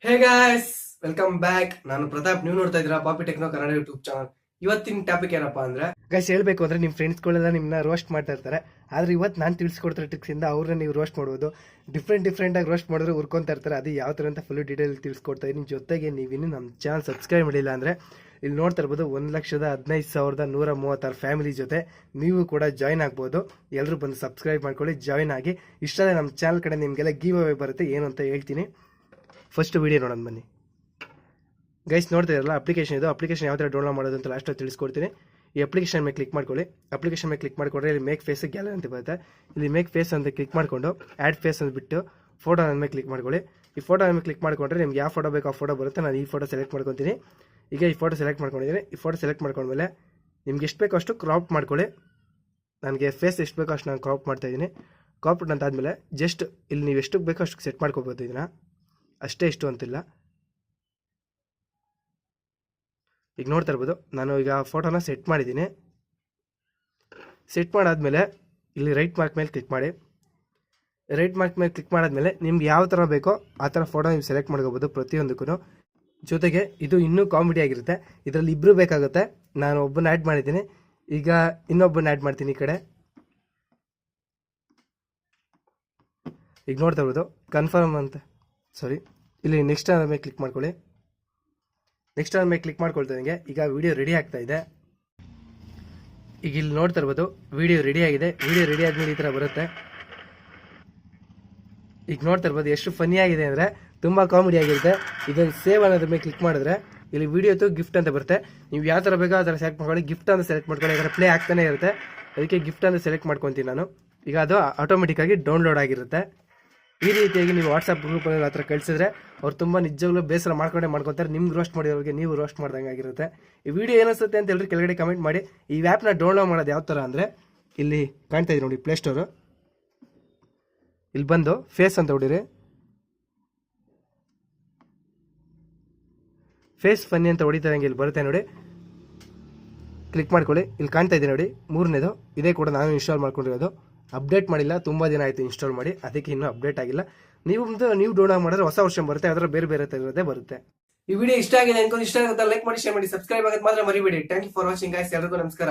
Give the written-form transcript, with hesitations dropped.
Hey guys, welcome back. ನಾನು ಪ್ರತಾಪ್. ನೀವು ನೋಡ್ತಾ ಇದ್ದೀರಾ ಪಾಪಿ ಟೆಕ್ನೋ ಕನ್ನಡ ಯೂಟ್ಯೂಬ್ ಚಾನಲ್. ಇವತ್ತಿನ ಟಾಪಿಕ್ ಏನಪ್ಪಾ ಅಂದ್ರೆ, ಗೈಸ್ ಹೇಳ್ಬೇಕು ಅಂದ್ರೆ ನಿಮ್ಮ ಫ್ರೆಂಡ್ಸ್ಗಳೆಲ್ಲ ನಿಮ್ಮನ್ನ ರೋಸ್ಟ್ ಮಾಡ್ತಾ ಇರ್ತಾರೆ. ಆದ್ರೆ ಇವತ್ತು ನಾನು ತಿಳಿಸ್ಕೊಡ್ತಿರೋ ಟ್ರಿಕ್ಸ್ ಇಂದ ಅವ್ರನ್ನ ನೀವು ರೋಸ್ಟ್ ಮಾಡ್ಬೋದು. ಡಿಫ್ರೆಂಟ್ ಆಗಿ ರೋಸ್ಟ್ ಮಾಡಿದ್ರೆ ಉರ್ಕೊಂತಾ ಇರ್ತಾರೆ. ಅದು ಯಾವ ಥರ ಅಂತ ಫುಲ್ ಡೀಟೇಲ್ ತಿಳಿಸ್ಕೊಡ್ತಾ ಇದ್ದೀನಿ. ಜೊತೆಗೆ ನೀವಿನ್ನು ನಮ್ಮ ಚಾನಲ್ ಸಬ್ಸ್ಕ್ರೈಬ್ ಮಾಡಿಲ್ಲ ಅಂದ್ರೆ ಇಲ್ಲಿ ನೋಡ್ತಾ ಇರ್ಬೋದು 1,15,136 ಫ್ಯಾಮಿಲಿ ಜೊತೆ ನೀವು ಕೂಡ ಜಾಯ್ನ್ ಆಗ್ಬೋದು. ಎಲ್ಲರೂ ಬಂದು ಸಬ್ಸ್ಕ್ರೈಬ್ ಮಾಡ್ಕೊಳ್ಳಿ, ಜಾಯ್ನ್ ಆಗಿ. ಇಷ್ಟೇ ನಮ್ಮ ಚಾನಲ್ ಕಡೆ ನಿಮಗೆಲ್ಲ ಗಿವ್ ಅವೇ ಬರುತ್ತೆ. ಏನು ಅಂತ ಹೇಳ್ತೀನಿ. ಫಸ್ಟ್ ವಿಡಿಯೋ ನೋಡೋಣ ಬನ್ನಿ. ಗೈಸ್ ನೋಡ್ತಾ ಇರಲ್ಲ ಅಪ್ಲಿಕೇಶನ್ ಇದು. ಅಪ್ಲಿಕೇಶನ್ ಯಾವ ಥರ ಡೌನ್ಲೋಡ್ ಮಾಡೋದು ಅಂತ ಲಾಸ್ಟ್ ತಿಳಿಸ್ಕೊಡ್ತೀನಿ. ಈ ಅಪ್ಲಿಕೇಶನ್ ಮೇಲೆ ಕ್ಲಿಕ್ ಮಾಡ್ಕೊಳ್ಳಿ. ಅಪ್ಲಿಕೇಶನ್ ಮೇಲೆ ಕ್ಲಿಕ್ ಮಾಡಿಕೊಂಡ್ರೆ ಇಲ್ಲಿ ಮೇಕ್ ಫೇಸ್ ಗ್ಯಾಲರಿ ಅಂತ ಬರುತ್ತೆ. ಇಲ್ಲಿ ಮೇಕ್ ಫೇಸ್ ಅಂತ ಕ್ಲಿಕ್ ಮಾಡಿಕೊಂಡು ಆ್ಯಡ್ ಫೇಸ್ ಅಂತ ಬಿಟ್ಟು ಫೋಟೋ ಮೇಲೆ ಕ್ಲಿಕ್ ಮಾಡ್ಕೊಳ್ಳಿ. ಈ ಫೋಟೋ ಮೇಲೆ ಕ್ಲಿಕ್ ಮಾಡಿಕೊಂಡ್ರೆ ನಿಮ್ಗೆ ಯಾವ ಫೋಟೋ ಬೇಕು ಆ ಫೋಟೋ ಬರುತ್ತೆ. ನಾನು ಈ ಫೋಟೋ ಸೆಲೆಕ್ಟ್ ಮಾಡ್ಕೊತೀನಿ. ಈಗ ಈ ಫೋಟೋ ಸೆಲೆಕ್ಟ್ ಮಾಡ್ಕೊಂಡಿದ್ದೀನಿ. ಈ ಫೋಟೋ ಸೆಲೆಕ್ಟ್ ಮಾಡ್ಕೊಂಡ್ಮೇಲೆ ನಿಮ್ಗೆ ಎಷ್ಟು ಬೇಕೋ ಅಷ್ಟು ಕ್ರಾಪ್ ಮಾಡ್ಕೊಳ್ಳಿ. ನನಗೆ ಫೇಸ್ ಎಷ್ಟು ಬೇಕೋ ಅಷ್ಟು ನಾನು ಕ್ರಾಪ್ ಮಾಡ್ತಾಯಿದ್ದೀನಿ. ಕ್ರಾಪ್ ಅಂತಾದಮೇಲೆ ಜಸ್ಟ್ ಇಲ್ಲಿ ನೀವು ಎಷ್ಟು ಬೇಕೋ ಅಷ್ಟು ಸೆಟ್ ಮಾಡ್ಕೋಬೋದು. ಇದನ್ನು ಅಷ್ಟೇ ಇಷ್ಟು ಅಂತಿಲ್ಲ. ಈಗ ನೋಡ್ತಾ ಇರ್ಬೋದು ನಾನು ಈಗ ಫೋಟೋನ ಸೆಟ್ ಮಾಡಿದ್ದೀನಿ. ಸೆಟ್ ಮಾಡಾದ್ಮೇಲೆ ಇಲ್ಲಿ ರೈಟ್ ಮಾರ್ಕ್ ಮೇಲೆ ಕ್ಲಿಕ್ ಮಾಡಿ. ರೈಟ್ ಮಾರ್ಕ್ ಮೇಲೆ ಕ್ಲಿಕ್ ಮಾಡಾದ್ಮೇಲೆ ನಿಮ್ಗೆ ಯಾವ ಥರ ಬೇಕೋ ಆ ಥರ ಫೋಟೋ ನೀವು ಸೆಲೆಕ್ಟ್ ಮಾಡ್ಕೋಬೋದು ಪ್ರತಿಯೊಂದಕ್ಕೂ. ಜೊತೆಗೆ ಇದು ಇನ್ನೂ ಕಾಮಿಡಿ ಆಗಿರುತ್ತೆ. ಇದರಲ್ಲಿ ಇಬ್ಬರು ಬೇಕಾಗುತ್ತೆ. ನಾನು ಒಬ್ಬನ ಆ್ಯಡ್ ಮಾಡಿದ್ದೀನಿ. ಈಗ ಇನ್ನೊಬ್ಬನ ಆ್ಯಡ್ ಮಾಡ್ತೀನಿ ಈ ಕಡೆ. ಈಗ ನೋಡ್ತಾ ಇರ್ಬೋದು ಕನ್ಫರ್ಮ್ ಅಂತ ಇಲ್ಲಿ ನೆಕ್ಸ್ಟ್ ಅನ್ನೋ ಮೇಲೆ ಕ್ಲಿಕ್ ಮಾಡ್ಕೊಳ್ಳಿ. ನೆಕ್ಸ್ಟ್ ಅನ್ನೋ ಮೇಲೆ ಕ್ಲಿಕ್ ಮಾಡ್ಕೊಳ್ತಾ ಈಗ ವಿಡಿಯೋ ರೆಡಿ ಆಗ್ತಾ ಇದೆ. ಈಗ ಇಲ್ಲಿ ನೋಡ್ತಾ ಇರ್ಬೋದು ವಿಡಿಯೋ ರೆಡಿ ಆಗಿದೆ. ವಿಡಿಯೋ ರೆಡಿ ಆದ್ಮೇಲೆ ಈ ಥರ ಬರುತ್ತೆ. ಈಗ ನೋಡ್ತಾ ಇರ್ಬೋದು ಎಷ್ಟು ಫನಿ ಆಗಿದೆ ಅಂದರೆ ತುಂಬ ಕಾಮಿಡಿ ಆಗಿರುತ್ತೆ. ಇದನ್ನು ಸೇವ್ ಅನ್ನೋದ್ರ ಮೇಲೆ ಕ್ಲಿಕ್ ಮಾಡಿದ್ರೆ ಇಲ್ಲಿ ವಿಡಿಯೋದು ಗಿಫ್ಟ್ ಅಂತ ಬರುತ್ತೆ. ನೀವು ಯಾವ ಥರ ಬೇಕೋ ಆ ಥರ ಸೆಲೆಕ್ಟ್ ಮಾಡ್ಕೊಳ್ಳಿ. ಗಿಫ್ಟ್ ಅಂತ ಸೆಲೆಕ್ಟ್ ಮಾಡ್ಕೊಳ್ಳಿ. ಯಾಕಂದರೆ ಪ್ಲೇ ಆಗ್ತಾನೆ ಇರುತ್ತೆ. ಅದಕ್ಕೆ ಗಿಫ್ಟ್ ಅಂತ ಸೆಲೆಕ್ಟ್ ಮಾಡ್ಕೊತೀನಿ ನಾನು. ಈಗ ಅದು ಆಟೋಮೆಟಿಕ್ಕಾಗಿ ಡೌನ್ಲೋಡ್ ಆಗಿರುತ್ತೆ. ಈ ರೀತಿಯಾಗಿ ನೀವು ವಾಟ್ಸಪ್ ಗ್ರೂಪಲ್ಲಿ ಆ ಥರ ಕಳಿಸಿದ್ರೆ ಅವ್ರು ತುಂಬ ನಿಜವಾಗ್ಲೂ ಬೇಸರ ಮಾಡ್ಕೊತಾರೆ. ನಿಮ್ಗೆ ರೋಸ್ಟ್ ಮಾಡಿರೋರಿಗೆ ನೀವು ರೋಸ್ಟ್ ಮಾಡ್ದಂಗೆ ಆಗಿರುತ್ತೆ. ಈ ವಿಡಿಯೋ ಏನಿಸುತ್ತೆ ಅಂತ ಹೇಳಿ ಕೆಳಗಡೆ ಕಮೆಂಟ್ ಮಾಡಿ. ಈ ಆ್ಯಪ್ನ ಡೌನ್ಲೋಡ್ ಮಾಡೋದು ಯಾವ ಥರ ಅಂದರೆ ಇಲ್ಲಿ ಕಾಣ್ತಾ ಇದ್ದೀವಿ ನೋಡಿ ಪ್ಲೇಸ್ಟೋರು. ಇಲ್ಲಿ ಬಂದು ಫೇಸ್ ಅಂತ ಹೊಡೀರಿ. ಫೇಸ್ ಫನ್ನಿ ಅಂತ ಹೊಡಿತಾ ಇದ್ದಂಗೆ ಇಲ್ಲಿ ಬರುತ್ತೆ ನೋಡಿ. ಕ್ಲಿಕ್ ಮಾಡ್ಕೊಳ್ಳಿ. ಇಲ್ಲಿ ಕಾಣ್ತಾ ಇದೆ ನೋಡಿ ಮೂರನೇದು. ಇದೇ ಕೂಡ ನಾನು ಇನ್ಸ್ಟಾಲ್ ಮಾಡ್ಕೊಂಡಿರೋದು. ಅಪ್ಡೇಟ್ ಮಾಡಿಲ್ಲ, ತುಂಬ ದಿನ ಆಯಿತು ಇನ್ಸ್ಟಾಲ್ ಮಾಡಿ, ಅದಕ್ಕೆ ಇನ್ನೂ ಅಪ್ಡೇಟ್ ಆಗಿಲ್ಲ. ನೀವು ಡೌನ್ಲೋಡ್ ಮಾಡಿದ್ರೆ ಹೊಸ ವರ್ಷನ್ ಬರುತ್ತೆ. ಅದರ ಬೇರೆ ಇರೋದೇ ಬರುತ್ತೆ. ಈ ವಿಡಿಯೋ ಇಷ್ಟ ಆಗಿದೆ ಅನ್ಕೊಂಡು ಇಷ್ಟ ಆಗುತ್ತೆ ಲೈಕ್ ಮಾಡಿ, ಶೇರ್ ಮಾಡಿ, ಸಬ್ಸ್ಕ್ರೈಬ್ ಆಗೋದು ಮಾತ್ರ ಮರಿಬೇಡಿ. Thank you for watching guys. ಎಲ್ಲರಿಗೂ ನಮಸ್ಕಾರ.